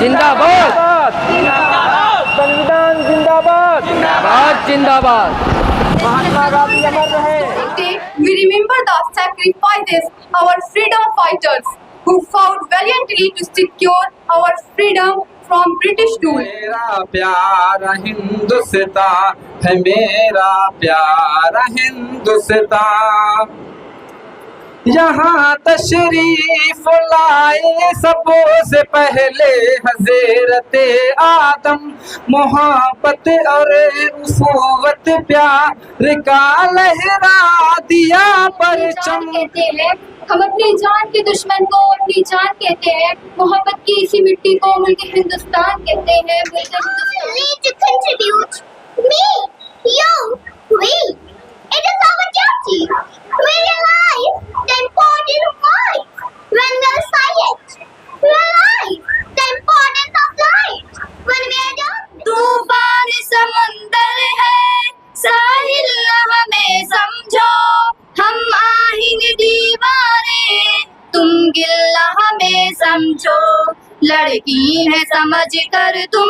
जिंदाबाद, संविधान जिंदाबाद, जिंदाबाद, जिंदाबाद। महात्मा गांधी अमर रहे। Today, we remember the sacrifices our freedom fighters who fought valiantly to secure our freedom from British rule. मेरा प्यारा हिंदुस्तान है, मेरा प्यारा हिंदुस्तान। यहाँ तशरीफ लाए सबसे पहले हज़रत आदम, मोहब्बत और उखुवत प्यार का लहरा दिया परचम। कहते हैं हम अपनी जान के दुश्मन को अपनी जान कहते हैं, मोहब्बत की इसी मिट्टी को मुल्क हिंदुस्तान कहते हैं। It is our duty to realize the importance of life. When we are silent, realize the importance of life. When we are dumb, तूफान समुंदर है, साहिल हमें समझो, हम आहिंग दीवारे, तुम गिल्ला हमें समझो, लड़की है समझ कर तुम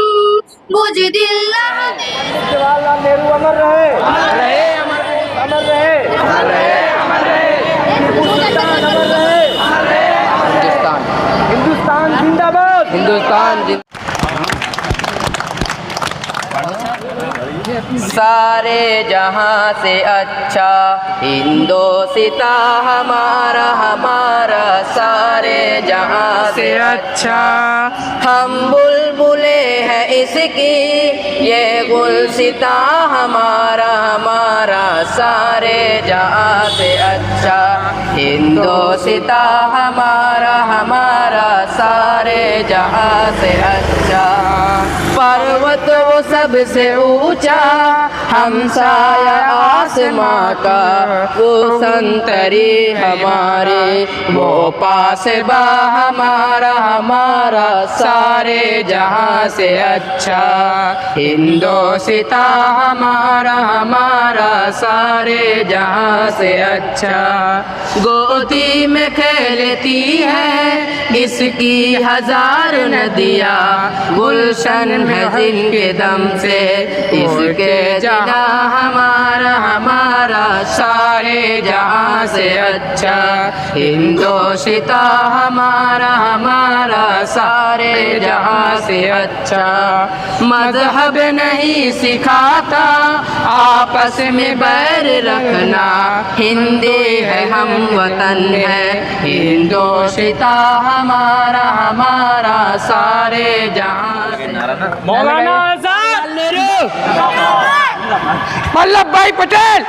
बुज़दिल हमें। जवाहरलाल नेहरू अमर रहे, अमर रहे, अमर रहे, अमर रहे, अमर रहे, अमर रहे, हिंदुस्तान, हिंदुस्तान जिंदाबाद, हिंदुस्तान सारे जहां से अच्छा हिंदोसिता हमारा, हमारा सारे जहां से अच्छा। हम बुलबुले हैं इसकी, ये गुलसिता हमारा, हमारा सारे जहां से अच्छा हिंदोसिता हमारा, हमारा सारे जहां से अच्छा। पर्वत वो सबसे ऊंचा, हमसाया आसमां का, वो संतरी हमारे, वो पासबा हमारा, हमारा सारे जहां से अच्छा हिंदोसिता हमारा, हमारा सारे जहां से अच्छा। गोदी में खेलती है इसकी हजार नदियाँ, गुलशन है जिनके दम से इसके जना हमारा, हमारा सारे जहां से अच्छा हिंदोसिता हमारा, हमारा सारे जहां से अच्छा। मजहब नहीं सिखाता आपस में बैर रखना, हिंदी है हम वतन है हिंदोसिता हमारा, हमारा सारे जहां। मौलाना आजाद नेहरू, वल्लभ भाई पटेल,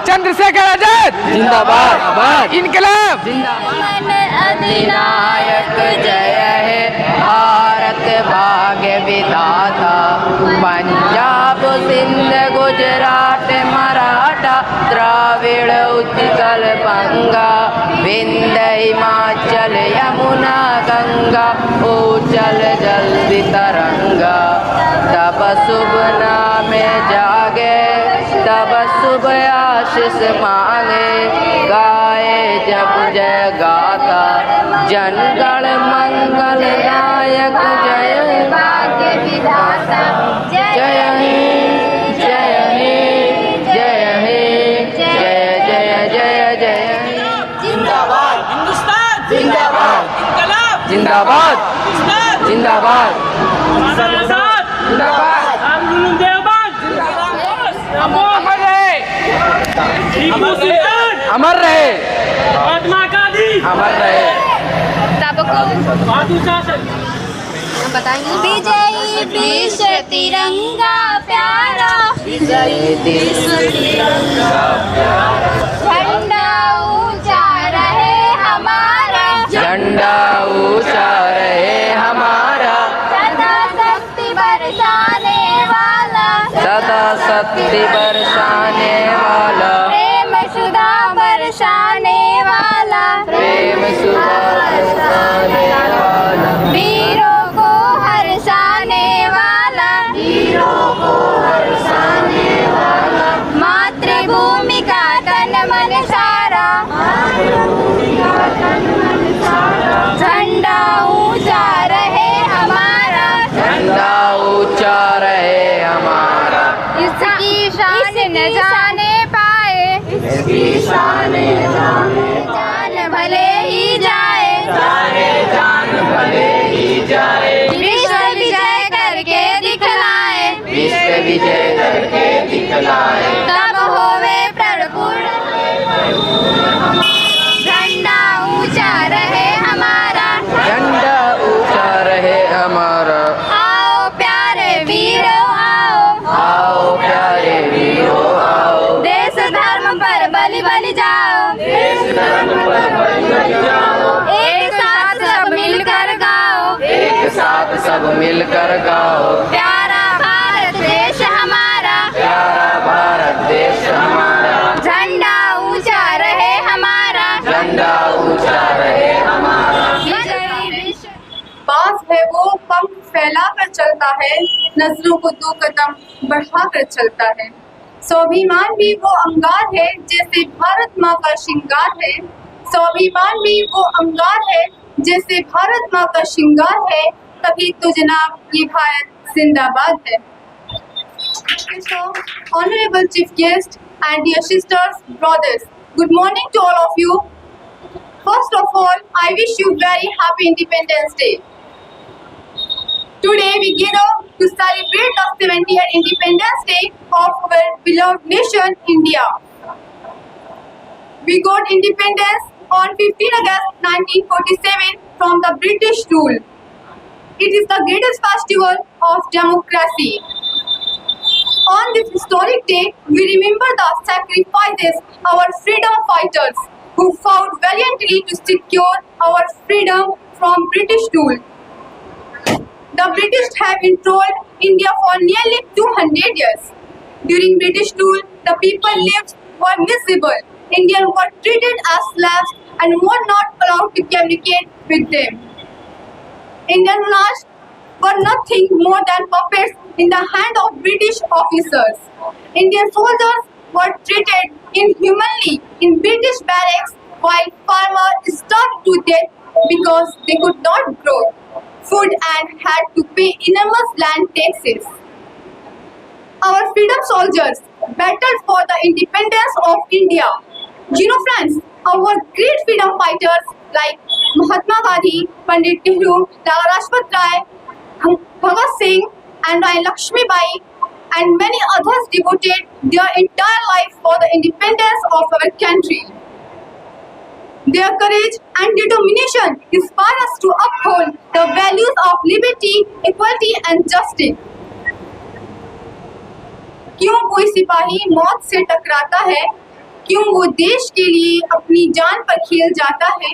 चंद्रशेखर आजाद जिंदाबाद, इनकलाब जिंदाबाद। अधिनायक जय है भारत भाग्य विधाता, पंजाब सिंध गुजरात मराठा द्राविड़ उत्कल बंगा, विंध्य हिमाचल यमुना गंगा, उजल जल्दी तरंगा। तब शुभ नाम जागे, तब शुभ आशीष मांगे, गाए जब जय गाता, जनगण मंगल नायक जय भाग्य विधाता। जय हिंद, जय हिंद, जय हिंद, जय जय जय जय जिंदाबाद हिंदुस्तान, जिंदाबाद, इनकलाब जिंदाबाद, जिंदाबाद, जिंदाबाद, जिंदाबाद। अमर रहे, अमर रहे, महात्मा गांधी अमर रहे। बताएंगे विजयी देश तिरंगा प्यारा, विजयी देश तिरंगा प्यारा, झंडा ऊंचा रहे हमारा, झंडा ऊंचा रहे हमारा, सदा शक्ति बरसाने वाला, सदा शक्ति बरसाने वाला, प्रेम सुधा बरसाने वाला, प्रेम सुधा बरसाने वाला, वीरों को हर्षाने वाला, वीरों को हर्षाने वाला, मातृभूमि का तन मन सारा, झंडा मिलकर गाओ, प्यारा भारत देश हमारा, प्यारा भारत देश हमारा, झंडा ऊंचा रहे हमारा, झंडा ऊंचा रहे हमारा। विजयी विश्व। बाज है वो पंख फैला कर चलता है, नजरों को 2 कदम बढ़ा कर चलता है। स्वाभिमान भी वो अंगार है जैसे भारत माँ का श्रृंगार है। स्वाभिमान भी वो अंगार है जैसे भारत माँ का श्रृंगार है। तभी तो जनाब ये भारत जिंदाबाद है। So, honorable chief guest and dear sisters, brothers, good morning to all of you. First of all, I wish you very happy Independence Day. Today we gather to celebrate the 70th Independence Day of our beloved nation, India. We got independence on 15 August 1947 from the British rule. It is the greatest festival of democracy. On this historic day, we remember the sacrifices of our freedom fighters who fought valiantly to secure our freedom from British rule. The British have controlled India for nearly 200 years. During British rule, the people lived were miserable. Indians were treated as slaves and were not allowed to communicate with them. Indian rulers were nothing more than puppets in the hand of British officers. Indian soldiers were treated inhumanly in British barracks while farmers starved to death because they could not grow food and had to pay enormous land taxes. Our freedom soldiers battled for the independence of India. You know friends, our great freedom fighters like Mahatma Gandhi, Pandit Nehru, Lala Lajpat Rai, Bhagat Singh and Rani Lakshmi Bai and many others devoted their entire life for the independence of our country. Their courage and determination inspire us to uphold the values of liberty, equality and justice. क्यों कोई सिपाही मौत से टकराता है, क्यों वो देश के लिए अपनी जान पर खेल जाता है।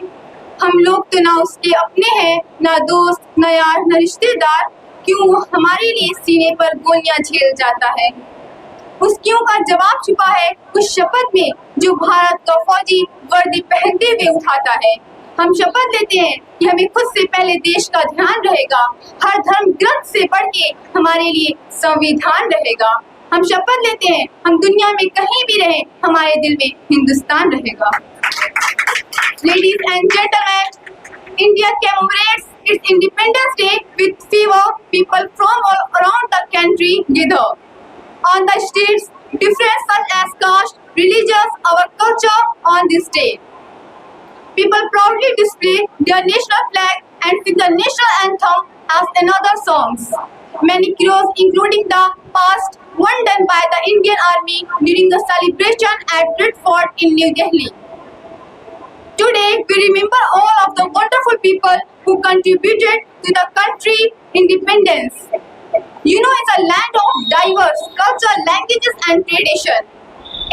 हम लोग तो ना उसके अपने हैं, ना दोस्त, ना यार, ना रिश्तेदार, क्यों वो हमारे लिए सीने पर गोलियां झेल जाता है। उस क्यों का जवाब छुपा है उस शपथ में जो भारत का फौजी वर्दी पहनते हुए उठाता है। हम शपथ लेते हैं कि हमें खुद से पहले देश का ध्यान रहेगा, हर धर्म ग्रंथ से बढ़ के हमारे लिए संविधान रहेगा। हम शपथ लेते हैं हम दुनिया में कहीं भी रहें, हमारे दिल में हिंदुस्तान रहेगा। Ladies and gentlemen, India commemorates its Independence Day with fewer people from all around the country gather. On the streets, different such as caste, religions, our culture on this day. People proudly display their national flag and sing the national anthem as another songs. Many heroes, including the past one done by the Indian Army during the celebration at Red Fort in New Delhi. Today, we remember all of the wonderful people who contributed to the country independence. You know, it's a land of diverse culture, languages and tradition.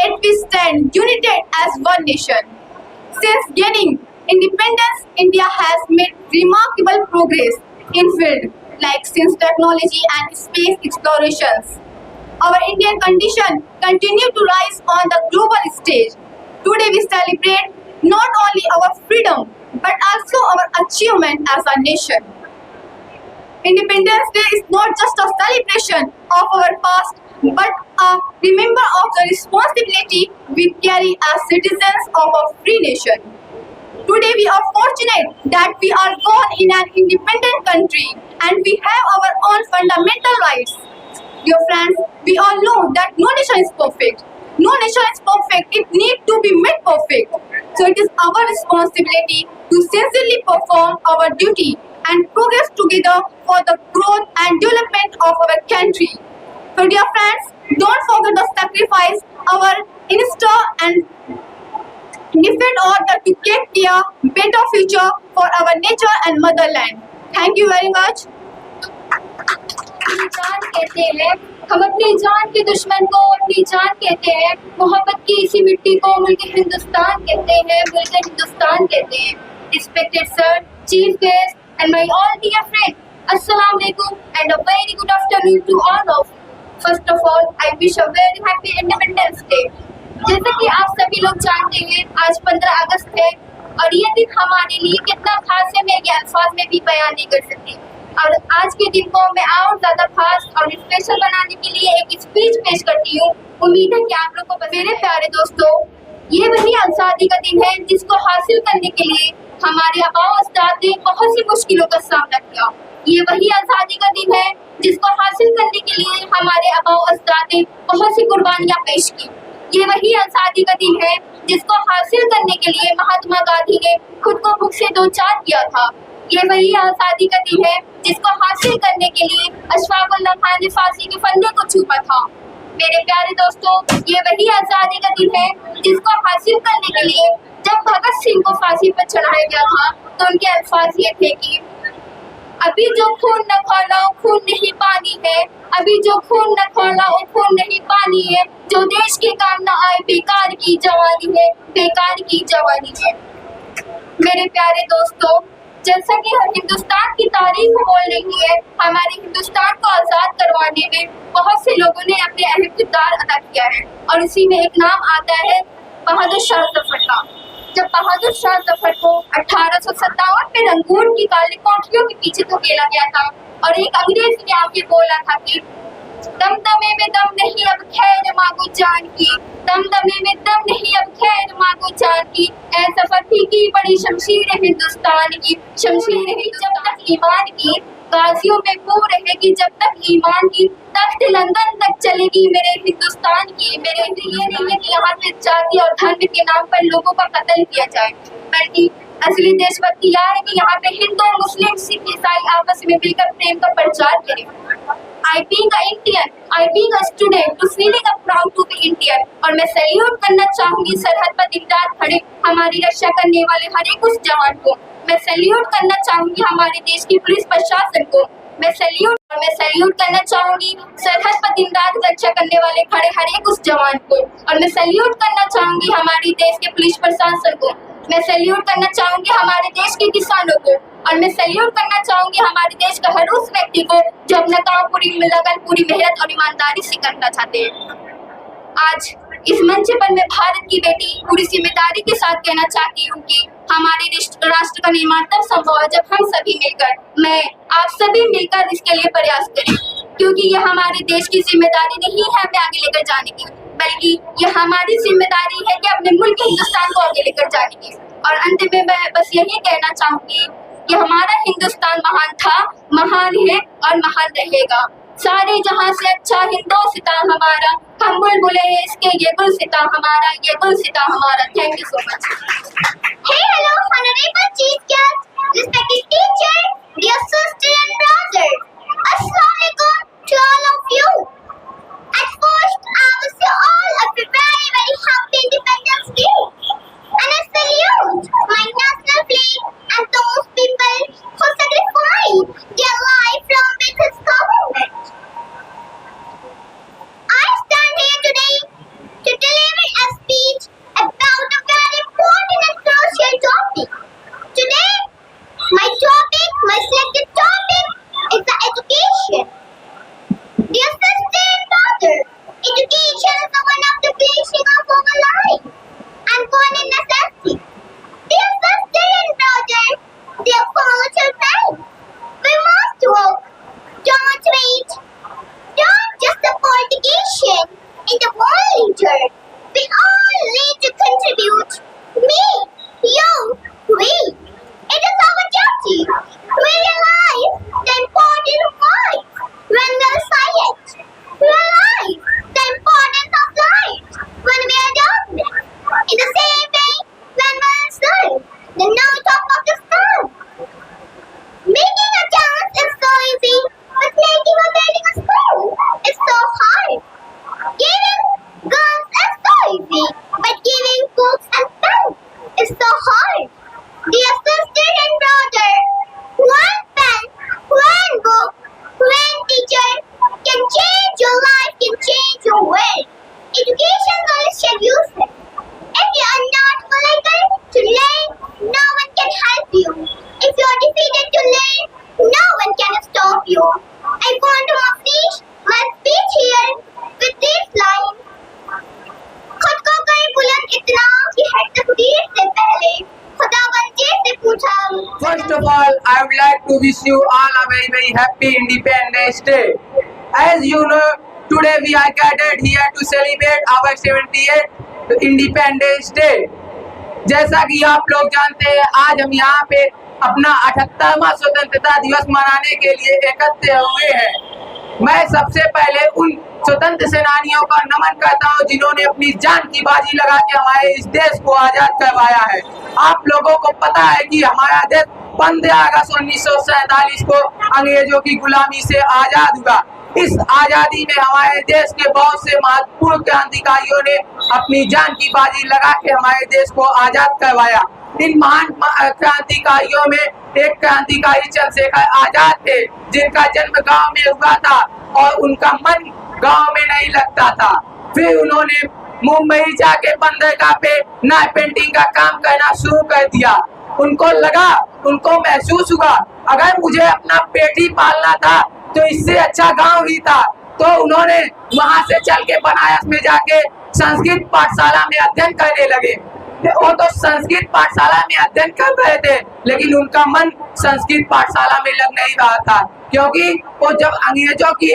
Yet we stand united as one nation. Since gaining independence, India has made remarkable progress in fields like science, technology and space explorations. Our Indian condition continue to rise on the global stage. Today we celebrate not only our freedom but also our achievement as a nation. Independence Day is not just a celebration of our past but a reminder of the responsibility we carry as citizens of a free nation. Today we are fortunate that we are born in an independent country and we have our own fundamental rights. Dear friends, we all know that no nation is perfect. No nation is perfect, it needs to be made perfect. So it is our responsibility to sincerely perform our duty and progress together for the growth and development of our country. So dear friends, don't forget the sacrifice our insta and defend order to take care better future for our nature and motherland. Thank you very much. जान कहते हैं हम अपनी जान के दुश्मन को अपनी जान कहते हैं, मोहब्बत की इसी मिट्टी को मुल्क हिंदुस्तान कहते हैं, मुल्क हिंदुस्तान कहते हैं। Respected sir, chief guest and my all dear friends, अस्सलाम Assalamualaikum and a very good afternoon to all of you. First of all, I wish a very happy Independence Day. जैसा कि आप सभी लोग जानते हैं, आज 15 अगस्त है और ये दिन हमारे लिए कितना खास है, मैं ये अल्फाज में भी बयान नहीं कर सकती। और आज के दिन को मैं और ज़्यादा खास और स्पेशल बनाने के लिए एक स्पीच पेश करती हूँ। उम्मीद है कि आप लोगों को मेरे प्यारे दोस्तों, ये वही आज़ादी का दिन है जिसको हासिल करने के लिए हमारे आबा अजदाद ने बहुत सी मुश्किलों का सामना किया। ये वही आज़ादी का दिन है जिसको हासिल करने के लिए हमारे आबा अजदाद ने बहुत सी कुर्बानियाँ पेश की। ये वही आज़ादी का दिन है जिसको हासिल करने के लिए महात्मा गांधी ने खुद को भूख से दो चार किया था। ये वही आज़ादी का दिन है जिसको हासिल करने के लिए अशफाक उल्लाह खान ने फांसी के फंदे को छुपा था। मेरे प्यारे दोस्तों, ये वही आज़ादी का दिन है जिसको हासिल करने के लिए जब भगत सिंह को फांसी पर चढ़ाया गया था तो उनके अल्फाज ये थे कि अभी जो खून न खौला खून नहीं पानी है, अभी जो खून न खौला खून नहीं पानी है, जो देश के काम न आए बेकार की जवानी है, बेकार की जवानी है। मेरे प्यारे दोस्तों, जैसा कि हिंदुस्तान की तारीख बोल रही है, हमारे हिंदुस्तान को आज़ाद करवाने में बहुत से लोगों ने अपने अहम किरदार अदा किया है और इसी में एक नाम आता है बहादुर शाह जफर का। जब बहादुर शाह जफर को 1857 में रंगून की काली कोठरियों के पीछे धकेला गया था और एक अंग्रेज ने आगे बोला था कि दमदमे में दम नहीं अब खैर मांगो जान की, दमदमे में दम नहीं अब खैर मांगो जान की, ऐ सफर फीकी बड़ी शमशीर हिंदुस्तान की, शमशीर ही जब तक ईमान की, गाजियों में वो रहेगी जब तक ईमान की, तख्त लंदन तक चलेगी मेरे हिंदुस्तान की। मेरे लिए नहीं है कि यहाँ पे जाति और धर्म के नाम पर लोगों का कत्ल किया जाए, बल्कि असली देशभक्ति यह है कि यहाँ पे हिंदू मुस्लिम सिख ईसाई आपस में मिलकर प्रेम का प्रचार करें। I being an Indian, I being a student, to feeling a proud to be Indian, और मैं सैल्यूट करना चाहूंगी सरहद पर दिन रात खड़े हमारी रक्षा करने वाले हर एक उस जवान को। मैं सैल्यूट करना चाहूंगी हमारे देश की पुलिस प्रशासन को। मैं सैल्यूट करना चाहूंगी सरहद पर दिन रात रक्षा करने वाले खड़े हर एक उस जवान को। और मैं सैल्यूट करना चाहूंगी हमारे देश के पुलिस प्रशासन को। मैं सैल्यूट करना चाहूंगी हमारे देश के किसानों को। और मैं सैल्यूट करना चाहूंगी हमारे देश का हर उस व्यक्ति को जो अपना काम पूरी लगन, पूरी मेहनत और ईमानदारी से करना चाहते हैं। आज इस मंच पर मैं भारत की बेटी पूरी जिम्मेदारी के साथ कहना चाहती हूँ कि हमारे राष्ट्र का निर्माण तब संभव है जब हम सभी मिलकर, मैं आप सभी मिलकर इसके लिए प्रयास करें, क्योंकि यह हमारे देश की जिम्मेदारी नहीं है हमें आगे लेकर जाने की, बल्कि यह हमारी जिम्मेदारी है कि अपने मुल्क हिंदुस्तान को आगे लेकर जाने की। और अंत में मैं बस यही कहना चाहूंगी कि हमारा हिंदुस्तान महान था, महान है और महान रहेगा। सारे जहां से अच्छा हिंदुस्तान हमारा, हम बुलबुले इसके ये गुलसिता हमारा, ये गुलसिता हमारा। Thank you so much. Hey, hello, honorable chief guest, respected teacher, dear sister and brother. Assalamualaikum to all of you. At first, I wish you all a very, very happy Independence Day. And I salute my national flag and those people who sacrificed their life from with his government. I stand here today to deliver a speech about a very important and crucial topic. Today, my selected topic of you. I want to finish my speech here with this line. खुद को कई बुलंद इतना कि है तकदीर से पहले खुदाबंदी से पूछा. First of all, I would like to wish you all a very very happy Independence Day. As you know, today we are gathered here to celebrate our 78th Independence Day. जैसा कि आप लोग जानते हैं, आज हम यहाँ पे अपना 78वां स्वतंत्रता दिवस मनाने के लिए एकत्र हुए हैं। मैं सबसे पहले उन स्वतंत्र सेनानियों का नमन करता हूँ जिन्होंने अपनी जान की बाजी लगा के हमारे इस देश को आजाद करवाया है। आप लोगों को पता है कि हमारा देश 15 अगस्त 1947 को अंग्रेजों की गुलामी से आजाद हुआ। इस आजादी में हमारे देश के बहुत से महत्वपूर्ण क्रांतिकारियों ने अपनी जान की बाजी लगा के हमारे देश को आजाद करवाया। इन महान क्रांतिकारियों में एक क्रांतिकारी चंद्रशेखर आजाद थे, जिनका जन्म गांव में हुआ था और उनका मन गांव में नहीं लगता था। फिर उन्होंने मुंबई जाके बंदरगाह पे नाइफ पेंटिंग का काम करना शुरू कर दिया। उनको महसूस हुआ अगर मुझे अपना पेट ही पालना था तो इससे अच्छा गांव ही था। तो उन्होंने वहां से चल के बनारस में जाके संस्कृत पाठशाला में अध्ययन करने लगे। वो तो संस्कृत पाठशाला में अध्ययन कर रहे थे, लेकिन उनका मन संस्कृत पाठशाला में लग नहीं रहा था, क्योंकि वो जब अंग्रेजों की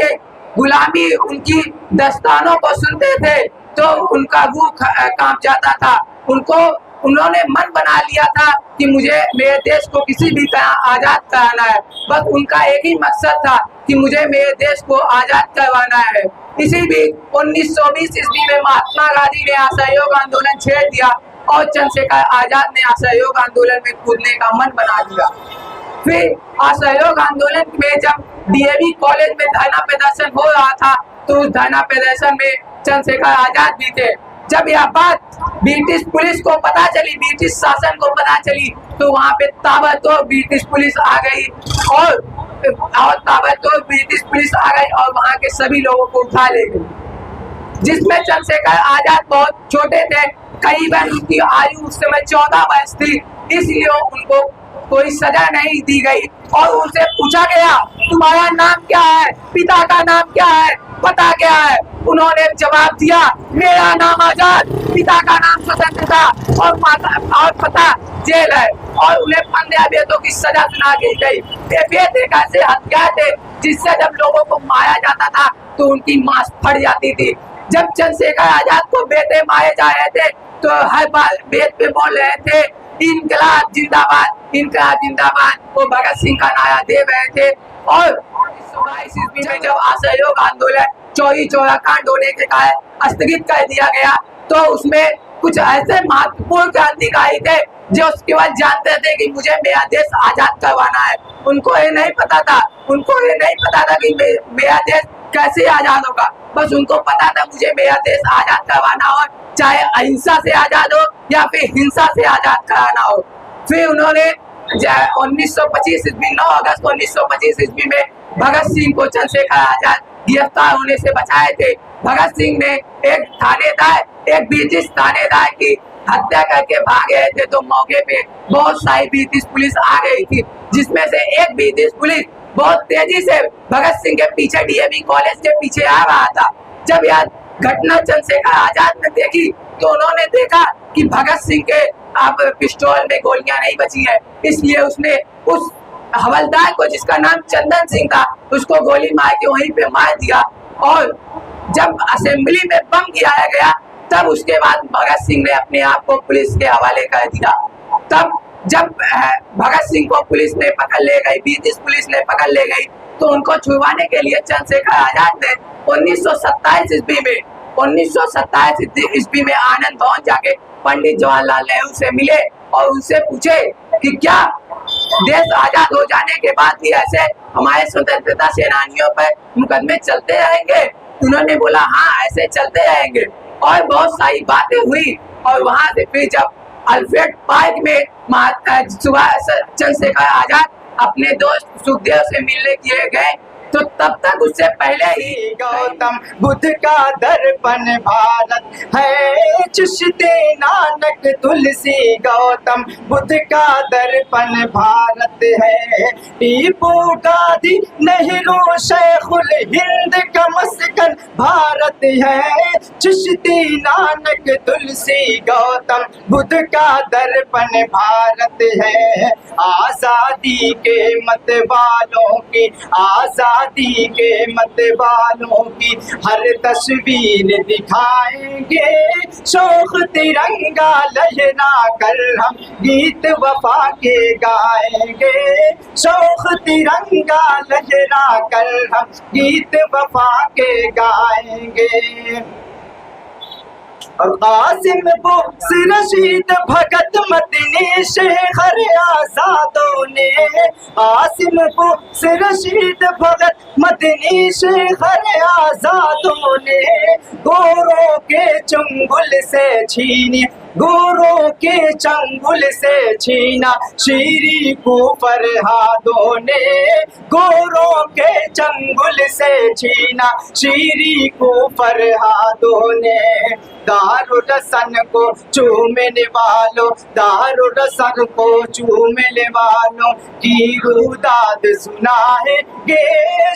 गुलामी उनकी दस्तानों को सुनते थे तो उनका रूह कांप जाता था। उन्होंने मन बना लिया था कि मुझे मेरे देश को किसी भी तरह आजाद कराना है। बस उनका एक ही मकसद था कि मुझे मेरे देश को आजाद करवाना है। इसी बीच 1920 ईस्वी में महात्मा गांधी ने असहयोग आंदोलन छेड़ दिया और चंद्रशेखर आजाद ने असहयोग आंदोलन में कूदने का मन बना लिया। फिर असहयोग आंदोलन में जब डीएवी कॉलेज में धरना प्रदर्शन हो रहा था तो उस धरना प्रदर्शन में चंद्रशेखर आजाद भी थे। जब यह बात ब्रिटिश पुलिस को पता चली, ब्रिटिश शासन को पता चली, तो वहाँ पे ताबड़तोड़ ब्रिटिश पुलिस आ गई और ताबड़तोड़ ब्रिटिश पुलिस आ गई और वहाँ के सभी लोगों को उठा ले गई, जिसमें चंद्रशेखर आजाद बहुत छोटे थे। करीबन उनकी आयु उस समय 14 वर्ष थी, इसलिए उनको कोई सजा नहीं दी गई और उनसे पूछा गया तुम्हारा नाम क्या है, पिता का नाम क्या है, पता क्या है। उन्होंने जवाब दिया मेरा नाम आजाद, पिता का नाम स्वतंत्रता और पता जेल है। और उन्हें 15 बेतों की सजा सुना दी गई। बेत एक ऐसे हथियार थे जिससे जब लोगों को मारा जाता था तो उनकी मांस फट जाती थी। जब चंद्रशेखर आजाद को बेटे मारे जा रहे थे तो हर बार बेत पे बोल रहे थे इनकलाब जिंदाबाद, इनकलाब जिंदाबाद। वो भगत सिंह का नारा दे रहे थे। और 1922 ईस्वी में जब असहयोग आंदोलन चौरी चौरा कांड होने के कारण स्थगित कर दिया गया तो उसमें कुछ ऐसे महत्वपूर्ण क्रांतिकारी थे जो केवल जानते थे कि मुझे मेरा देश आजाद करवाना है। उनको ये नहीं पता था कि मेरा देश कैसे आजाद होगा। बस उनको पता था मुझे मेरा देश आजाद करवाना हो, चाहे अहिंसा से आजाद हो या फिर हिंसा से आजाद कराना हो। फिर उन्होंने 1925 ईस्वी 9 अगस्त 1925 ईस्वी में भगत सिंह को चंद्रशेखर आजाद गिरफ्तार होने से बचाए थे। भगत सिंह ने एक ब्रिटिश थानेदार की हत्या करके भाग गए थे, तो मौके पे बहुत सारी ब्रिटिश पुलिस आ गई थी, जिसमें से एक ब्रिटिश पुलिस बहुत तेजी से भगत सिंह के पीछे डीएवी कॉलेज के पीछे आ रहा था। जब यह घटना चंद्रशेखर आजाद ने देखी तो उन्होंने देखा कि भगत सिंह के अब पिस्तौल में गोलियां नहीं बची है, इसलिए उसने उस हवलदार को जिसका नाम चंदन सिंह था उसको गोली मार के वहीं पे मार दिया। और जब असेंबली में बम गिराया गया तब उसके बाद भगत सिंह ने अपने आप को पुलिस के हवाले कर दिया। तब जब भगत सिंह को पुलिस ने पकड़ ले गई, ब्रिटिश पुलिस ने पकड़ ले गई, तो उनको छुड़वाने के लिए चंद्रशेखर आजाद ने 1927 ईस्वी में आनंद भवन जाके पंडित जवाहरलाल नेहरू से मिले और उनसे पूछे कि क्या देश आजाद हो जाने के बाद भी ऐसे हमारे स्वतंत्रता सेनानियों पर मुकदमे चलते रहेंगे। उन्होंने बोला हाँ ऐसे चलते रहेंगे। और बहुत सारी बातें हुई और वहां से फिर जब अल्फ्रेड पार्क में चंद्रशेखर आजाद अपने दोस्त सुखदेव से मिलने के लिए गए तो तब तक उससे पहले ही गौतम बुद्ध का दर्पण भारत है। चिश्ती नानक तुलसी गौतम बुद्ध का दर्पण भारत है। टीपू गांधी नेहरू शेखुल हिंद का मस्कन भारत है। चिश्ती नानक तुलसी गौतम बुद्ध का दर्पण भारत है। आजादी के मत वालों की, आजादी के मत वालों की हर तस्वीर दिखाएंगे। शौक तिरंगा लहरा कर हम गीत वफा के गाएंगे। शौक तिरंगा लहरा कर हम गीत वफा के गाएंगे। और कासिम बोस रशीद भगत मदनी शेखर आजादों ने, कासिम बोस रशीद भगत मदनी शेखर आजादों ने गोरों के चंगुल से छीनी, गोरों के चंगुल से छीना शीरी को फरहादों ने। गोरों के चंगुल से छीना शीरी को फरहादों ने। दारुल रसन को चूमने वालों, दारुल रसन को चूमने वालों की रुदाद सुनाएंगे।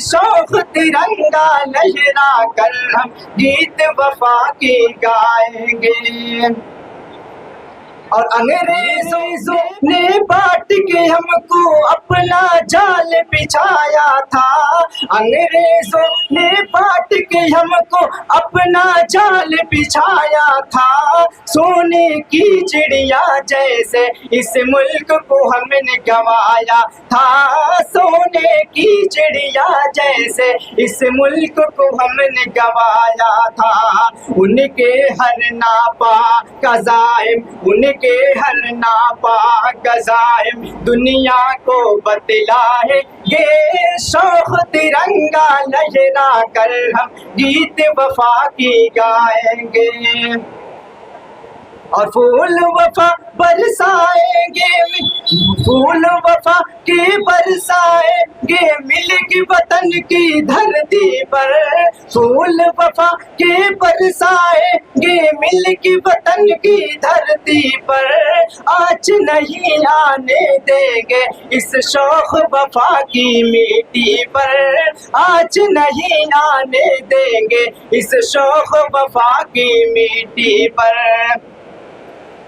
शौक तिरंगा लहरा कर हम गीत वफा की गाएंगे। और अंग्रेजों ने बांट के हमको अपना जाल बिछाया था। अंग्रेजों ने बांट के हमको अपना जाल बिछाया था। सोने की चिड़िया जैसे इस मुल्क को हमने गंवाया था। सोने की चिड़िया जैसे इस मुल्क को हमने गंवाया था। उनके हर नापा कज़ाइम, उनके हर नापा गज़ाइम दुनिया को बतलाएंगे। शौक तिरंगा लहरा कर हम गीत वफा की गाएंगे। और फूल वफा बरसाएंगे, फूल वफा के बरसाएंगे मिलेगी वतन की धरती पर। फूल वफा के बरसाएंगे मिलेगी वतन की धरती पर। आज नहीं आने देंगे इस शौक वफा की मिट्टी पर। आज नहीं आने देंगे इस शौक वफा की मिट्टी पर।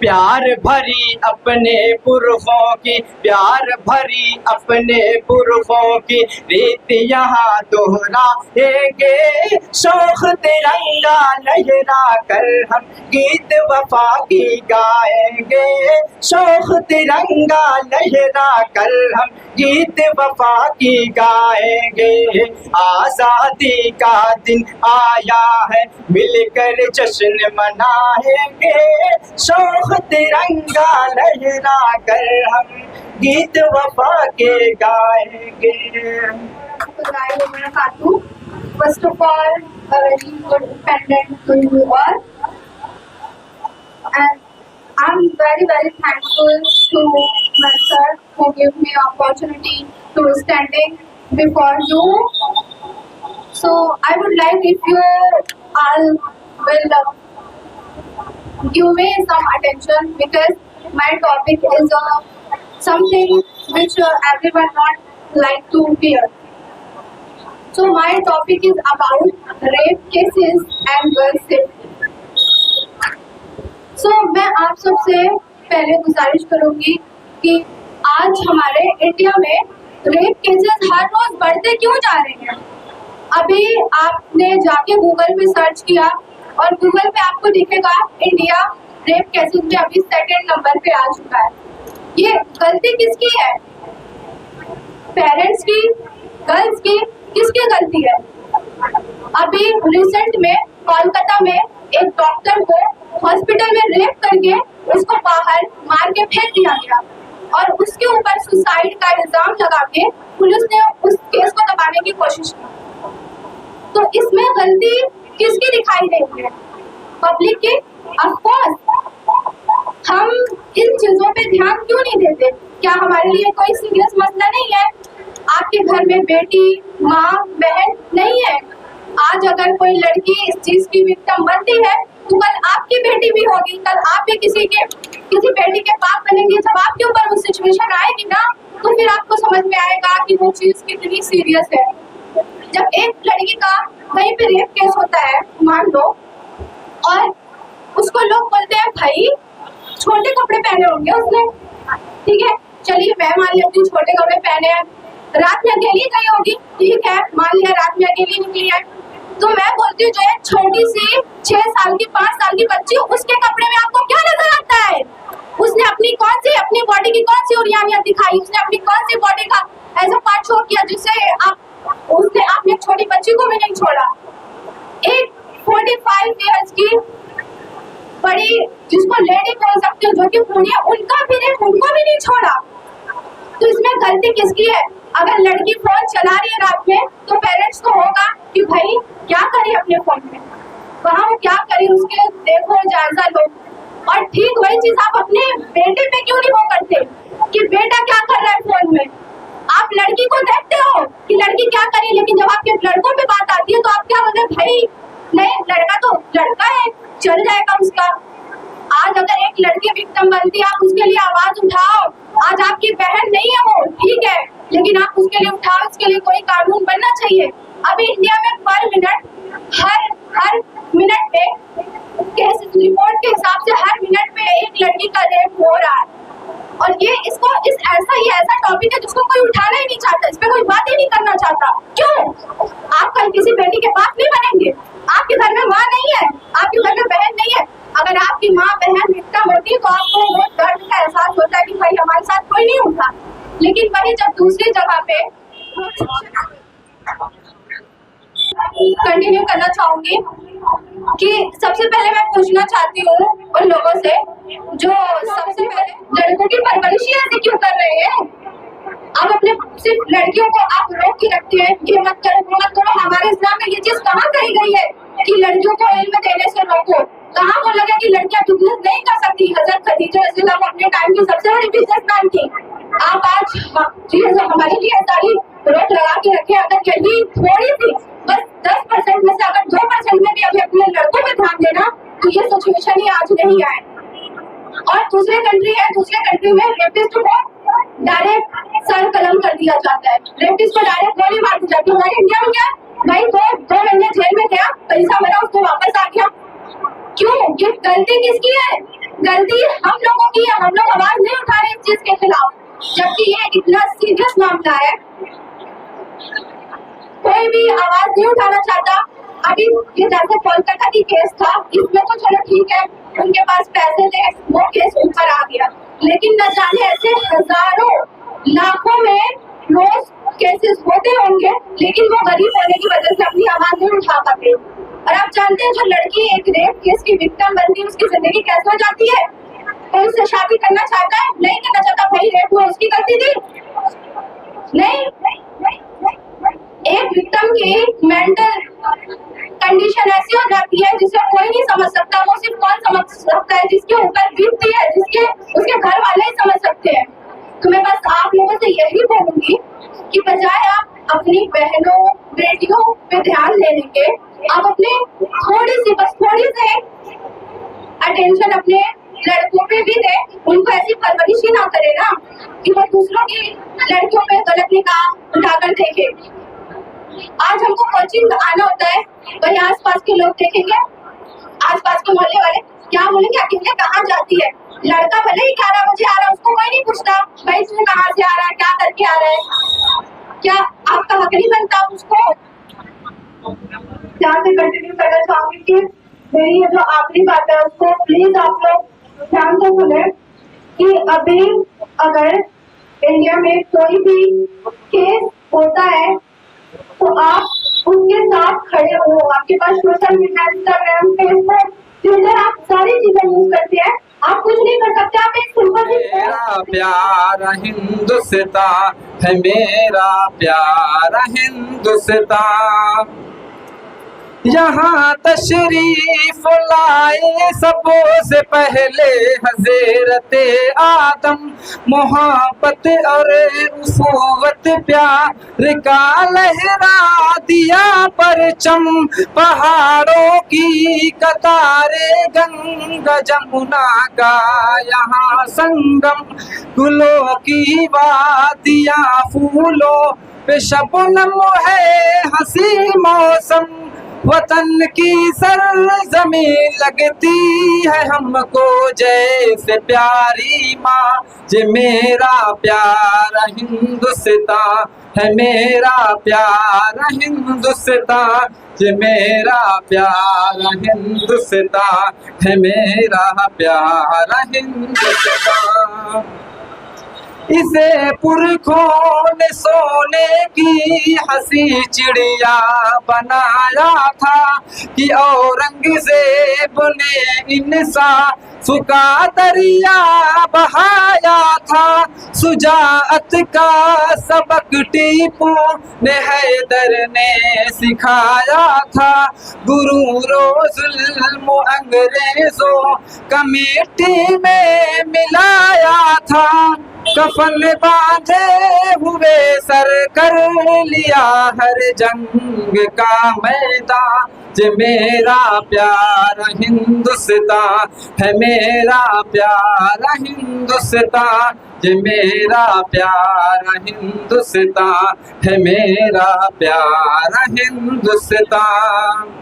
प्यार भरी अपने पुरखों की, प्यार भरी अपने पुरखों की रीत यहाँ दोहराएंगे। शौक तिरंगा लहरा कर हम गीत वफा की गाएंगे। शौक तिरंगा लहरा कर हम गीत वफा की गाएंगे। आजादी का दिन आया है मिलकर जश्न मनाएंगे। शौक तिरंगा लहरा कर हम गीत वफा के गाएंगे। First of all, a very good independence to you all, and I'm very thankful to my sir who gave me opportunity to standing before you. So I would like if you all will give me some attention because my topic is something which everyone not like to hear. So my topic is about rape cases and girl safety. So मैं आप सबसे पहले गुजारिश करूंगी कि आज हमारे India में रेप केसेस हर रोज बढ़ते क्यों जा रहे हैं। अभी आपने जाके गूगल पे सर्च किया और गूगल पे आपको दिखेगा इंडिया रेप केसेस में अभी सेकंड नंबर पे आ चुका है। ये गलती किसकी है? पेरेंट्स की, गर्ल्स की, किसकी गलती है? अभी रिसेंट में कोलकाता में एक डॉक्टर को हॉस्पिटल में रेप करके उसको बाहर मार के फेंक दिया गया और उसके ऊपर सुसाइड का इल्जाम लगा के पुलिस ने उस केस को दबाने की कोशिश की। तो इसमें गलती किसकी दिखाई देती है? पब्लिक की। ऑफ कोर्स हम इन चीजों पे ध्यान क्यों नहीं देते? क्या हमारे लिए कोई सीरियस मसला नहीं है? आपके घर में बेटी, माँ, बहन नहीं है। आज अगर कोई लड़की इस चीज की विक्टिम बनती है तो कल आपकी बेटी भी होगी, कल आप भी किसी बेटी के बाप बनेंगे। जब आपके ऊपर वो सिचुएशन आएगी ना, तो फिर आपको समझ में आएगा कि वो चीज कितनी सीरियस है। जब एक लड़की का कहीं पे रेप केस होता है मान लो, और उसको लोग बोलते हैं भाई छोटे कपड़े पहने होंगे उसने, ठीक है चलिए मैं मान लेती हूँ छोटे कपड़े पहने हैं, रात में अकेली गई होगी, ठीक है मान लिया रात में अकेली निकली है, तो मैं बोलती हूँ जो है छोटी सी 6 साल की 5 साल की बच्ची, उसके कपड़े में आपको क्या नजर आता है? उसने अपनी बॉडी की कौन सी उरियानियां दिखाई, उसने अपनी कौन सी बॉडी का ऐसा पार्ट शो किया जिससे आपने एक छोटी बच्ची को भी नहीं छोड़ा। एक 45 इयर्स की बड़ी जिसको लेडी बोल सकते हो, जो कि पूरी उनको भी नहीं छोड़ा। तो इसमें गलती किसकी है? अगर लड़की फोन चला रही है रात में तो पेरेंट्स को होगा कि भाई क्या करे अपने फोन में, वहाँ वो क्या करे उसके देखो जायजा लो। और ठीक वही चीज आप अपने बेटे पे क्यों नहीं वो करते कि बेटा क्या कर रहा है फोन में? आप लड़की को देखते हो कि लड़की क्या करे, लेकिन जब आपके लड़कों पे बात आती है तो आप क्या बोलते हैं? भाई नहीं लड़का तो लड़का है, चल जाएगा उसका। आज अगर एक लड़की विक्टिम बनती है आप उसके लिए आवाज उठाओ। आज आपकी बहन नहीं है वो, ठीक है, लेकिन आप उसके लिए उठाओ, उसके लिए कोई कानून बनना चाहिए। अभी इंडिया में पर मिनट हर मिनट पे केस रिपोर्ट के हिसाब से हर मिनट पे एक लड़की का रेप हो रहा है। और ये ऐसा टॉपिक है जिसको कोई उठाना ही नहीं चाहता, इस पे कोई बात ही नहीं करना चाहता। क्यों? आप कल किसी बेटी के बाप नहीं बनेंगे, आपके घर में माँ नहीं है, आपके घर में बहन नहीं है। अगर आपकी माँ बहन विक्टिम होती तो आपको वो दर्द का एहसास होता है कि भाई हमारे साथ कोई नहीं होता। लेकिन वही जब दूसरी जगह पे कंटिन्यू करना चाहूंगी कि सबसे पहले मैं पूछना चाहती हूँ उन लोगों से जो सबसे पहले लड़कों की परवरिश ऐसे क्यों कर रहे हैं? आप अपने सिर्फ लड़कियों को आप रोक के रखते हैं, ये मत करो वो मत करो। हमारे इस्लाम में ये चीज कहाँ कही गई है कि लड़कियों को इल्म देने से रोको? कहाँ बोला गया कि लड़कियां बिजनेस नहीं कर सकती? हजरत खदीजा रज़ियल्लाहु अपने टाइम की सबसे बड़ी बिजनेसमैन थी। आप आज हमारे लिए सारी रोक लगा के रखे। अगर यही थोड़ी सी बस 10% में से अगर 2% में भी अभी अपने लड़कों पे ध्यान देना तो ये सिचुएशन ही आज नहीं आए। और दूसरे कंट्री में रेपिस्ट को डायरेक्ट सर कलम कर दिया जाता है, रेपिस्ट को डायरेक्ट गोली मार दी जाती है। हमारे इंडिया में क्या भाई 2 महीने जेल में गया, पैसा भरा, उसको वापस आ गया। क्यों? ये गलती किसकी है? गलती हम लोगों की है। हम लोग आवाज नहीं उठा रहे इस चीज के खिलाफ, जबकि ये इतना सीरियस मामला है, कोई भी आवाज नहीं उठाना चाहता। अभी ये जैसे कोलकाता की केस था, इसमें तो चलो ठीक है उनके पास पैसे थे, वो केस ऊपर आ गया, लेकिन न जाने ऐसे हजारों लाखों में रोज केसेस होते होंगे, लेकिन वो गरीब होने की वजह से अपनी आवाज नहीं उठा पाते। और आप जानते हैं जो लड़की एक रेप केस की विक्टिम बनती है उसकी जिंदगी कैसे हो जाती है? कोई उससे शादी करना चाहता है? नहीं करना चाहता। भाई रेप हुआ उसकी गलती थी? नहीं। एक विक्टिम की मेंटल कंडीशन ऐसी हो जाती है जिसे कोई नहीं समझ सकता। वो सिर्फ कौन समझ सकता है? जिसके ऊपर बीतती है, उसके घर वाले ही समझ सकते हैं। तो मैं बस आप लोगों से यही बोलूंगी कि बजाय आप अपनी बहनों बेटियों पे ध्यान देने के, आप अपने थोड़ी सी अटेंशन अपने लड़कों पे भी दे। उनको ऐसी परवरिश ही ना करे ना कि वो दूसरों की लड़कियों पे गलत निगाह उठाकर देखे। आज हमको कोचिंग आना होता है, वही आसपास के लोग देखेंगे, आसपास के मोहल्ले वाले क्या बोलेंगे, अकेले कहाँ जाती है? लड़का भले ही 11 बजे आ रहा है, उसको कोई नहीं पूछता भाई तू कहाँ से आ रहा है, क्या करके आ रहा है, क्या आपका हक नहीं बनता उसको? यहाँ से कंटिन्यू करना चाहूंगी कि मेरी ये जो आखिरी बात है उसको प्लीज आप लोग ध्यान से सुने कि अभी अगर इंडिया में कोई भी केस होता है तो आप उसके साथ खड़े हो। आपके पास social media, Instagram, Facebook, Twitter, आप सारी चीजें यूज करते हैं, आप कुछ नहीं कर सकते। आप एक सिंपल मेरा प्यारा हिंदुस्तान है, मेरा प्यारा हिंदुस्तान। यहाँ तशरीफ लाए सबों से पहले हज़रत आदम, मोहब्बत और उफ़ुवत प्यार का लहरा दिया परचम। पहाड़ों की कतारें गंगा जमुना का यहाँ संगम, गुलों की वादियाँ फूलों पे शबनम है हंसी मौसम। वतन की सरजमीन लगती है हमको जैसे प्यारी माँ, जे मेरा प्यारा हिंदुस्तान है, मेरा प्यारा हिंदुस्तान, जे मेरा प्यारा हिंदुस्तान है, मेरा प्यारा हिंदुस्तान। इसे पुरखों ने सोने की हंसी चिड़िया बनाया था कि औरंगजेब ने इंसान सुका दरिया बहाया था। सुजाअत का सबक टीपू ने हैदर ने सिखाया था। गुरूरो जुल्म अंग्रेजों का मिट्टी में मिलाया था। कफन बांधे हुए सर कर लिया हर जंग का मैदान, जे मेरा प्यारा हिंदुस्तान है, मेरा प्यारा हिंदुस्तान, जे मेरा प्यारा हिंदुस्तान है, मेरा प्यारा हिंदुस्तान।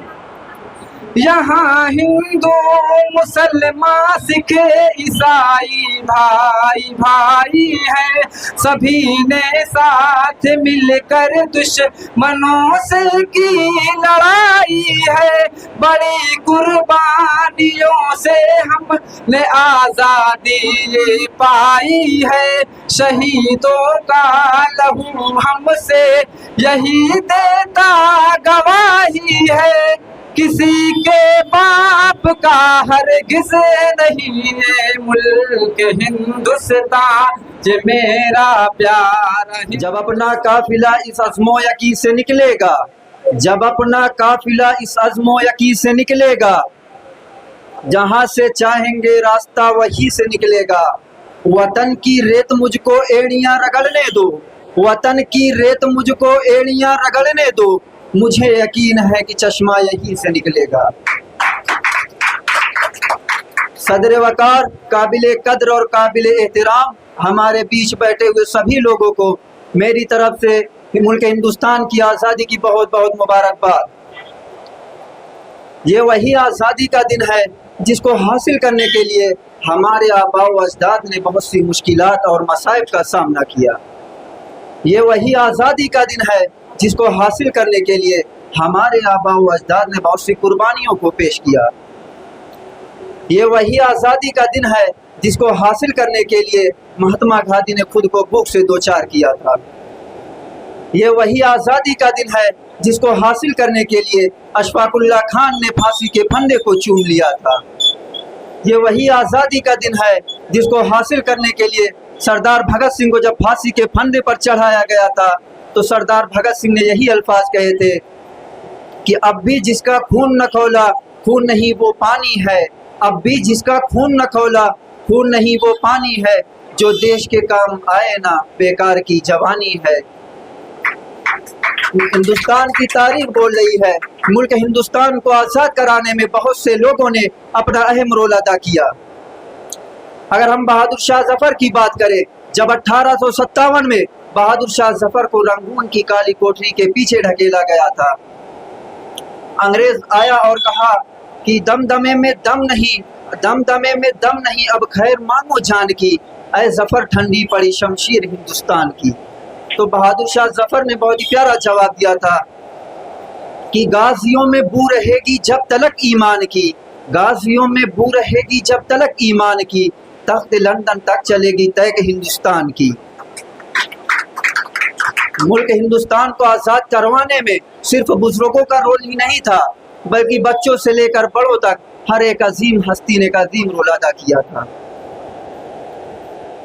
यहाँ हिंदू मुसलमान सिख ईसाई भाई भाई है, सभी ने साथ मिलकर दुश्मनों से की लड़ाई है। बड़ी कुर्बानियों से हमने आज़ादी पाई है। शहीदों का लहू हमसे यही देता गवाही है। किसी के बाप का हरगिज़ नहीं है मुल्क हिंदुस्तान, जे मेरा प्यारा। जब अपना काफिला इस अज़्मो यकीन से निकलेगा, जब अपना काफिला इस अज़्मो यकीन से निकलेगा, जहाँ से चाहेंगे रास्ता वहीं से निकलेगा। वतन की रेत मुझको एड़ियाँ रगड़ने दो, वतन की रेत मुझको एड़ियाँ रगड़ने दो, मुझे यकीन है कि चश्मा यहीं से निकलेगा। सदर वकार, काबिले कद्र और काबिले एहतराम हमारे बीच बैठे हुए सभी लोगों को मेरी तरफ से मुल्क हिंदुस्तान की आज़ादी की बहुत बहुत मुबारकबाद। ये वही आज़ादी का दिन है जिसको हासिल करने के लिए हमारे आबा व अजदाद ने बहुत सी मुश्किलात और मसाइब का सामना किया। ये वही आज़ादी का दिन है जिसको हासिल करने के लिए हमारे आबा व अजदाद ने बहुत सी कुर्बानियों को पेश किया। ये वही आज़ादी का दिन है जिसको हासिल करने के लिए महात्मा गांधी ने खुद को भूख से दो चार किया था। ये वही आज़ादी का दिन है जिसको हासिल करने के लिए अशफाकुल्लाह खान ने फांसी के फंदे को चूम लिया था। ये वही आज़ादी का दिन है जिसको हासिल करने के लिए सरदार भगत सिंह को जब फांसी के फंदे पर चढ़ाया गया था तो सरदार भगत सिंह ने यही अल्फाज कहे थे कि अब भी जिसका खून न खौला खून नहीं वो पानी है, अब भी जिसका खून न खौला खून नहीं वो पानी है, जो देश के काम आए ना बेकार की जवानी है। हिंदुस्तान की तारीख बोल रही है, मुल्क हिंदुस्तान को आज़ाद कराने में बहुत से लोगों ने अपना अहम रोल अदा किया। अगर हम बहादुर शाह जफर की बात करें, जब 1857 में बहादुर शाह जफर को रंगून की काली कोठरी के पीछे ढकेला गया था, अंग्रेज आया और कहा कि दमदमे में दम नहीं, दमदमे में दम नहीं, अब खैर मांगो जान की, ऐ जफर ठंडी पड़ी शमशीर हिंदुस्तान की। तो बहादुर शाह जफर ने बहुत ही प्यारा जवाब दिया था कि गाजियों में बू रहेगी जब तलक ईमान की, गाजियों में बू रहेगी जब तलक ईमान की, तख्त लंदन तक चलेगी तय हिंदुस्तान की। मुल्क हिंदुस्तान को आज़ाद करवाने में सिर्फ बुजुर्गों का रोल ही नहीं था, बल्कि बच्चों से लेकर बड़ों तक हर एक अजीम हस्ती ने एक अजीम रोल अदा किया था।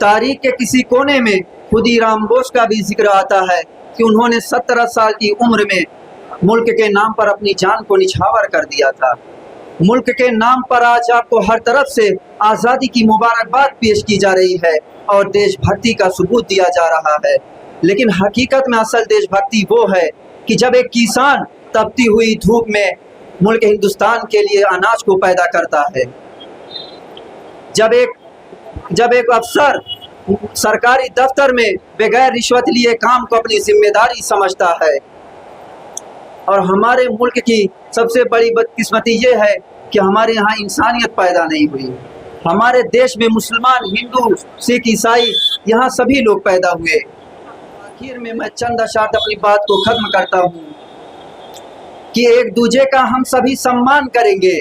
तारीख के किसी कोने में खुदीराम बोस का भी जिक्र आता है कि उन्होंने 17 साल की उम्र में मुल्क के नाम पर अपनी जान को निछावर कर दिया था। मुल्क के नाम पर आज आपको हर तरफ से आज़ादी की मुबारकबाद पेश की जा रही है और देशभक्ति का सबूत दिया जा रहा है। लेकिन हकीकत में असल देशभक्ति वो है कि जब एक किसान तपती हुई धूप में मुल्क हिंदुस्तान के लिए अनाज को पैदा करता है, जब एक अफसर सरकारी दफ्तर में बगैर रिश्वत लिए काम को अपनी जिम्मेदारी समझता है। और हमारे मुल्क की सबसे बड़ी बदकिस्मती ये है कि हमारे यहाँ इंसानियत पैदा नहीं हुई। हमारे देश में मुसलमान, हिंदू, सिख, ईसाई, यहाँ सभी लोग पैदा हुए। आखिर में मैं चंद अशात अपनी बात को खत्म करता हूँ कि एक दूजे का हम सभी सम्मान करेंगे,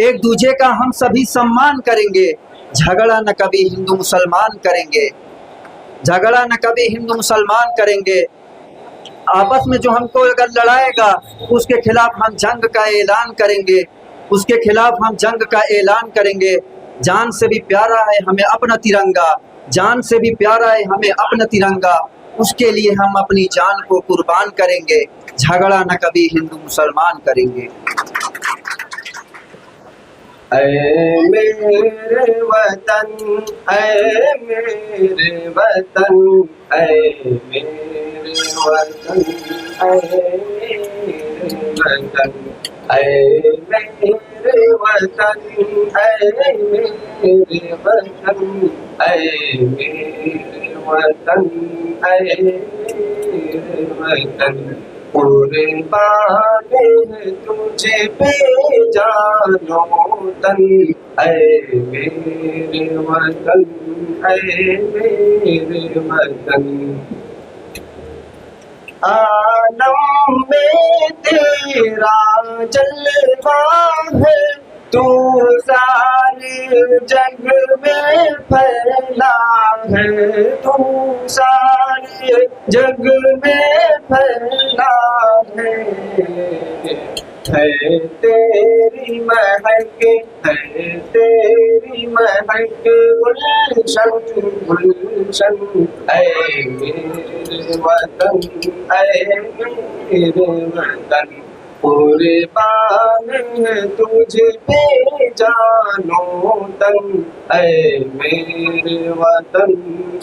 एक दूजे का हम सभी सम्मान करेंगे। झगड़ा न कभी हिंदू मुसलमान करेंगे, झगड़ा न कभी हिंदू मुसलमान करेंगे। आपस में जो हमको अगर लड़ाएगा उसके खिलाफ हम जंग का ऐलान करेंगे, उसके खिलाफ हम जंग का ऐलान करेंगे। जान से भी प्यारा है हमें अपना तिरंगा, जान से भी प्यारा है हमें अपना तिरंगा। उसके लिए हम अपनी जान को कुर्बान करेंगे। झगड़ा न कभी हिंदू मुसलमान करेंगे। ऐ मेरे वतन, ऐ मेरे वतन, ऐ मेरे वतन, ऐ मेरे वतन, ऐ मेरे वतन, ऐ मेरे वतन, ऐ मेरे वतन, ऐ मेरे वतन। कुर्बान है तुझे पे जानो तन, ऐ मेरे वतन, ऐ मेरे वतन। आलम में तेरा जलवा है, तू सारे जग में फैला है, तू सारे जग में फैला है। तेरी महक, है तेरी महक गुलशन गुलशन, ऐ मेरे वतन, ऐ मेरे वतन। कुर्बान है तुझे पे जानो तन, ऐ मेरे वतन,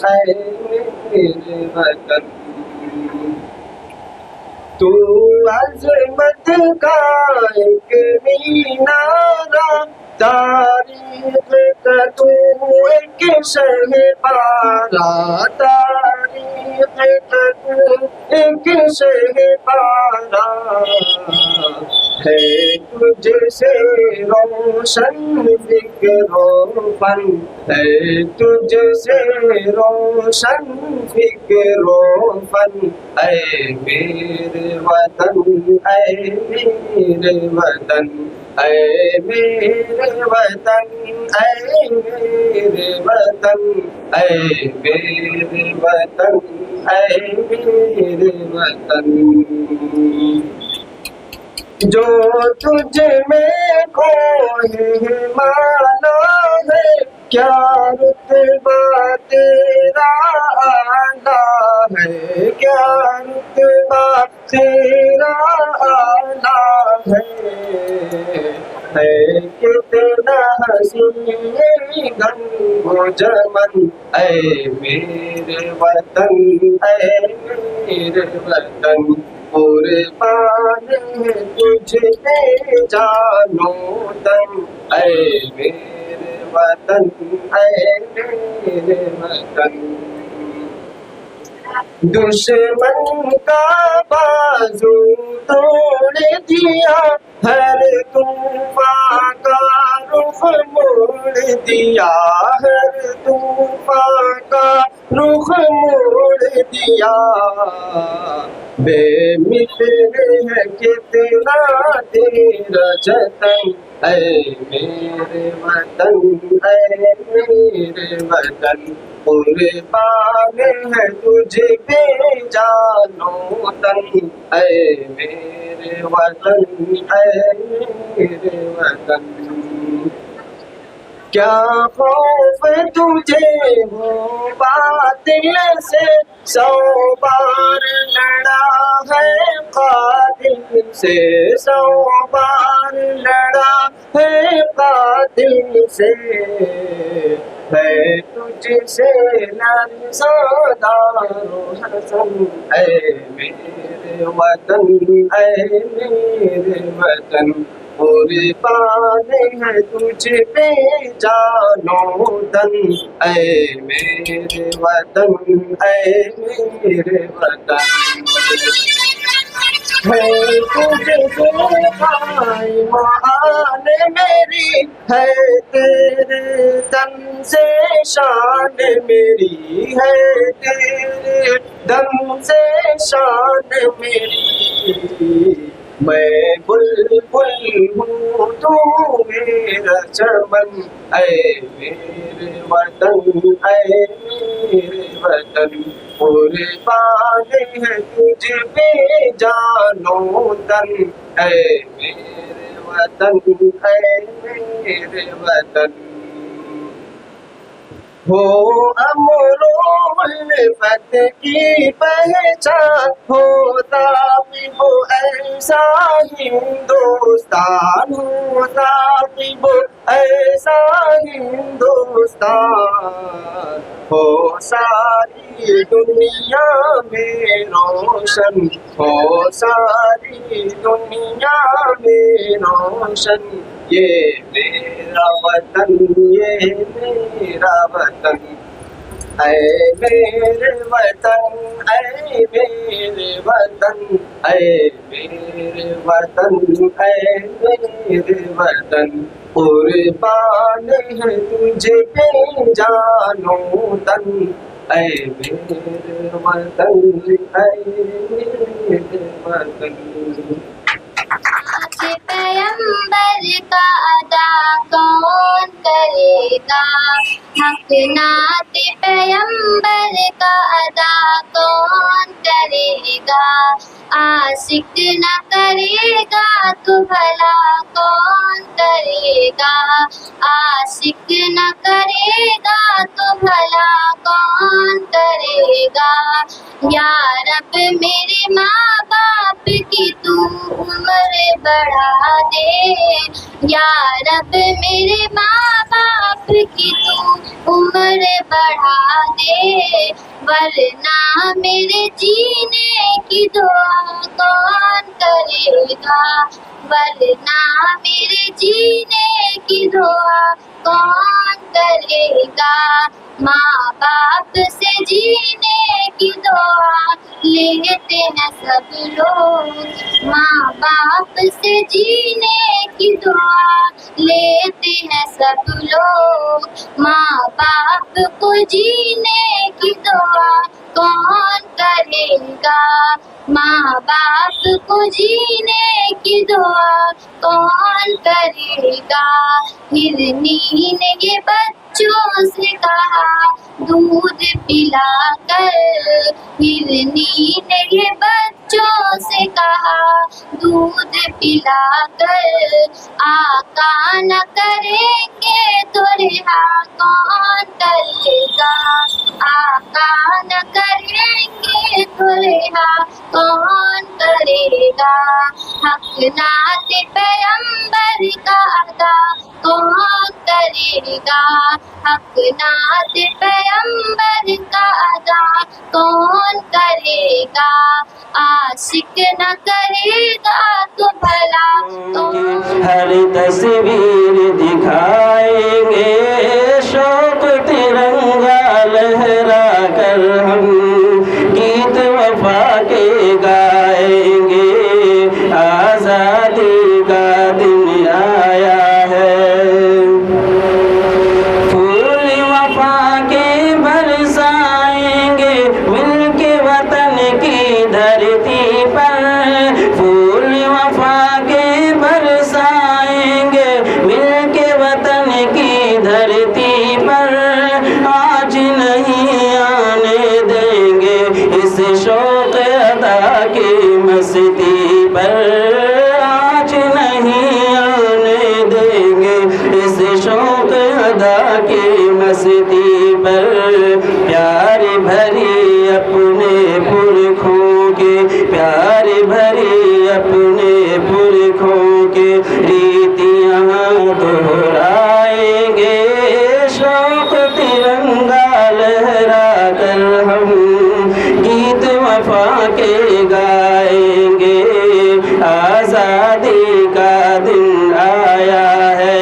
ऐ मेरे वतन। तू अज़मत का एक मीनारा, तारीख का तू एक शहबारा, तारीख का तू एक शहबारा। है तुझसे रोशन फिक्रो फन, है तुझसे रोशन फिक्रो फन, ऐ मेरे वतन, ऐ मेरे वतन, ऐ मेरे वतन, ऐ मेरे वतन, ऐ मेरे वतन, ऐ मेरे वतन। जो तुझ में खोए माना है, क्या रुतबा तेरा आला है, क्या रुतबा तेरा आला है। कितना हसीन गंगो जमन, ऐ मेरे वतन, ऐ मेरे वतन। कुर्बान है तुझे पे जानो तन, ऐ मेरे वतन, ऐ मेरे वतन। दुश्मन का बाजू तोड़ दिया, हर तूफान का रुख मोड़ दिया, हर तूफान का रुख मोड़ दिया। बेमिसले है कितना तेरा जतन, ऐ मेरे वतन, ऐ मेरे वतन। कुर्बान है तुझे पे जानो तन, ऐ मेरे वतन, ऐ मेरे वतन। क्या खौफ तुझे हो बातिल से, 100 बार लड़ा है कातिल से 100 बार लड़ा है कातिल से, है तुझसे लर्ज़ादारो हसन। ऐ मेरे वतन, ऐ मेरे वतन, कुर्बान है तुझ पे जानो तन। ऐ मेरे वतन, ऐ मेरे वतन, है तुझसे भाई मान मेरी, है तेरे दम से शान मेरी, है तेरे दम से शान मेरी। मैं बुलबुल हूँ तू मेरा चमन, ऐ मेरे वतन, ऐ मेरे वतन, कुर्बान है तुझ पे जानो तन। ऐ मेरे वतन, ऐ मेरे वतन, हो अमरो उल्फत की पहचान, होता भी वो ऐसा हिंदुस्तान, होता भी वो ऐसा हिंदुस्तान, हो सारी दुनिया में रोशन, हो सारी दुनिया में रोशन। ये मेरा वतन, ये मेरा वतन, ऐ मेरे वतन, ऐ मेरे वतन, ऐ मेरे वतन, ऐ मेरे वतन, कुर्बान है तुझे पे जानो तन। ऐ मेरे वतन, ऐ मेरे वतन। आज पैगंबर का अदा कौन करेगा, हक नात पैगंबर का अदा कौन करेगा। आशिक न करेगा तो भला कौन करेगा, आशिक न करेगा तो भला कौन करेगा। या रब मेरे माँ बाप की तू उम्र बढ़ा दे, या रब मेरे माँ बाप की तू उम्र बढ़ा दे। वरना मेरे जीने की दुआ कौन करेगा, वरना मेरे जीने की दुआ कौन करेगा। माँ बाप से जीने की दुआ लेते हैं सब लोग, माँ बाप से जीने की दुआ लेते हैं सब लोग। माँ बाप को जीने की दुआ कौन करेगा, माँ बाप को जीने की दुआ कौन करेगा। हिरनी ने ये बच्चों से कहा दूध पिला कर, हिरनी ने ये बच्चों से कहा दूध पिला कर। आका न करेंगे तो रिहा कौन करेगा, आका न करेंगे तो रिहा कौन करेगा। हक नात पैगंबर का अदा कौन करेगा, हक नात पैगंबर का अदा कौन करेगा। आशिक न करेगा तो भला कौन। हर तस्वीर दिखाएंगे, शौक तिरंगा लहरा कर हम गीत वफा के गाएंगे। आजादी का दिन आया है, फूल वफा के बरसाएंगे मिलके वतन की धरती पर। फूल वफा के बरसाएंगे मिल अपने पुरखों के रीतियाँ दोहराएंगे। शौक तिरंगा लहरा कर हम गीत वफा के गाएंगे। आज़ादी का दिन आया है।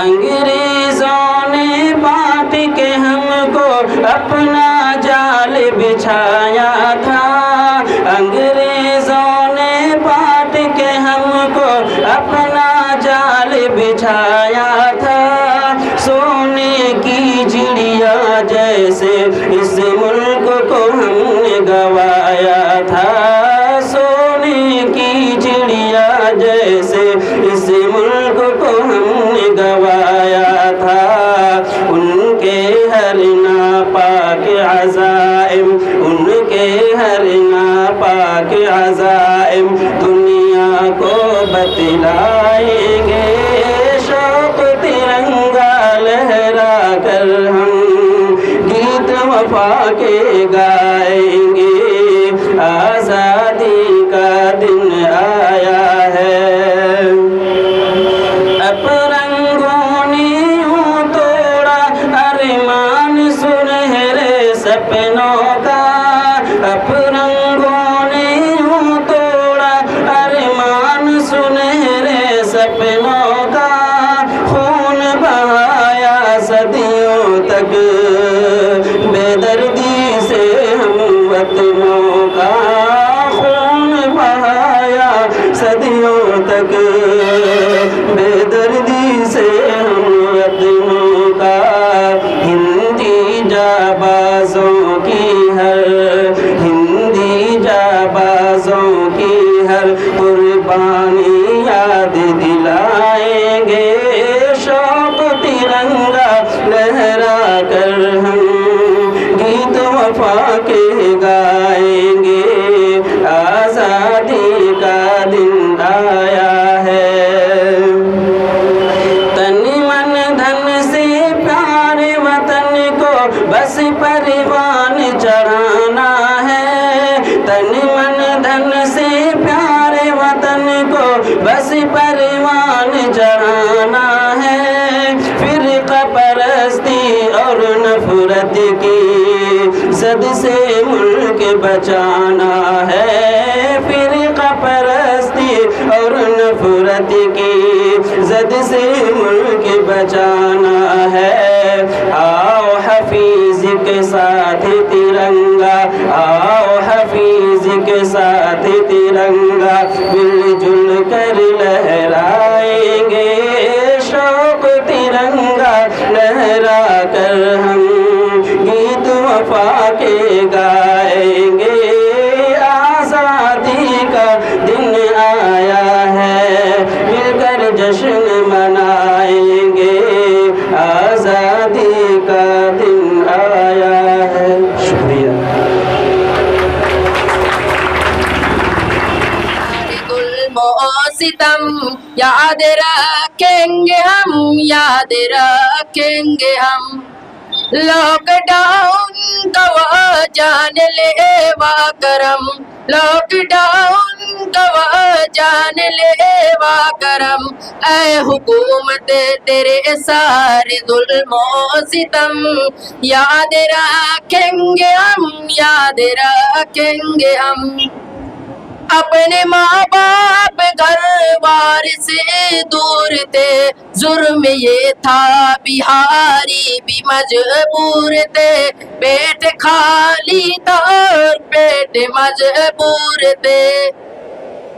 अंग्रेजों ने बांट के हमको अपना जाल बिछाया था। अंग्रेजों ने बांट के हमको अपना जाल बिछाया था। सोने की चिड़िया जैसे इस मुल्क को हमने गवाया था। सोने की चिड़िया जैसे इस मुल्क को हमने गवाया था। उनके हर नापाक अज़ाइम, उनके हर नापाक अज़ाइम दुनिया को बतलाएंगे। शौक तिरंगा लहरा कर हम गीत वफा के गाएंगे। आज़ादी का दिन आया है। अपरंगों ने यूं तोड़ा अरमान सुनहरे सपनों का। अपरंगों ने यूं तोड़ा अरमान सुनहरे सपनों का। खून बहाया सदियों तक बेदर्दी से हम वतनों का। खून बहाया सदियों तक बेदर्दी से हम वतनों का। हिंदी जाबाजों की हर, हिंदी जाबाजों की हर कुर्बानी याद दिलाएंगे। शौक तिरंगा लहरा कर हम गीत वफा के गाएंगे। आज़ादी का दिन आया है। तन मन धन से प्यारे वतन को बस परवान चढ़ाना है। तन मन धन से प्यारे वतन को बस परवान चढ़ाना है। फिरका परस्ती और नफरत की जद से मुल्क बचाना है। फिरका परस्ती और नफरत की जद से मुल्क बचाना है। आओ हफीज के साथ तिरंगा, आओ हफीज के साथ तिरंगा मिलजुल कर लहराएंगे। शौक तिरंगा लहरा कर हम गीत वफा के गाएंगे। आज़ादी का दिन आया है। मिलकर जश्न मनाएंगे। आज़ादी का दिन आया है। शुक्रिया। सितम याद रखेंगे हम, याद रखेंगे हम। लॉकडाउन का वो जान लेवा करम, लॉकडाउन का वो जान लेवा करम। ऐ हुकूमत तेरे सारे जुल्मो सितम याद रखेंगे हम, याद रखेंगे हम। अपने माँ बाप घर बार से दूर थे, जुर्म ये था बिहारी भी मजबूर थे। पेट खाली था और पेट मजबूर थे।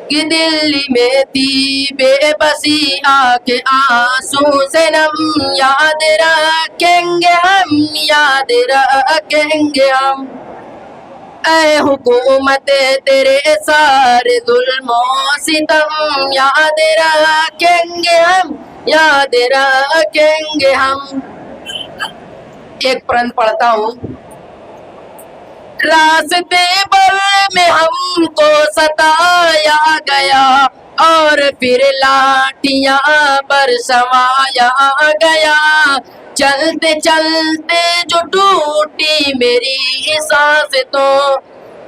कि दिल्ली में थी बेबसी आके आंसू से नम याद रखेंगे हम, याद रखेंगे हम। ऐ हुकूमत तेरे सारे जुल्मों सितम याद रखेंगे हम, याद रखेंगे हम। एक प्रण पढ़ता हूँ। रास्ते पर में हमको सताया गया और फिर लाठियां पर समाया गया। चलते चलते जो टूटी मेरी सांस तो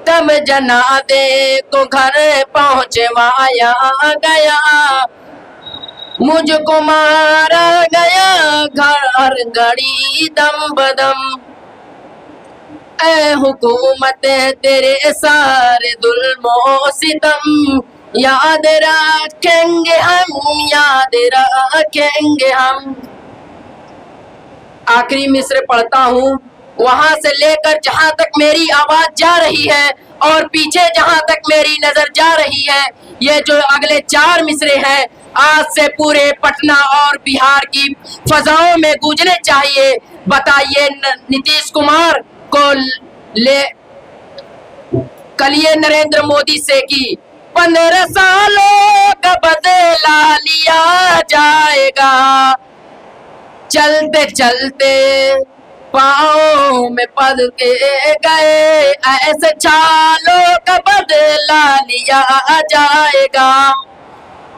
तब जनादे को घर पहुंचवाया गया, मुझको मारा गया घर घड़ी दम बदम। ऐ हुकूमत तेरे सारे जुल्मों सितम याद रखेंगे हम, याद रखेंगे हम। आखिरी मिसरे पढ़ता हूँ, वहां से लेकर जहां तक मेरी आवाज जा रही है और पीछे जहां तक मेरी नजर जा रही है, ये जो अगले 4 मिसरे हैं आज से पूरे पटना और बिहार की फजाओं में गूंजने चाहिए। बताइए नीतीश कुमार को ले कलिए नरेंद्र मोदी से कि 15 सालों का बदला लिया जाएगा, चलते चलते पाँव में पद के गए ऐसे छालों का बदला लिया जाएगा।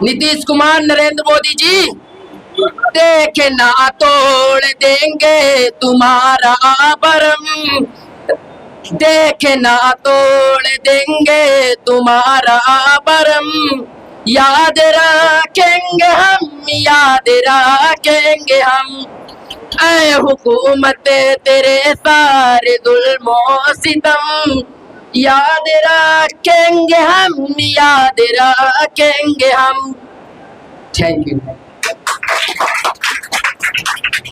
नीतीश कुमार, नरेंद्र मोदी जी, देखे ना तोड़ देंगे तुम्हारा भरम, देखे ना तोड़ देंगे तुम्हारा भरम, याद रखेंगे हम, याद रखेंगे हम। ऐ हुकूमत तेरे सारे जुल्मों सितम याद रखेंगे हम, याद रखेंगे हम। Thank you.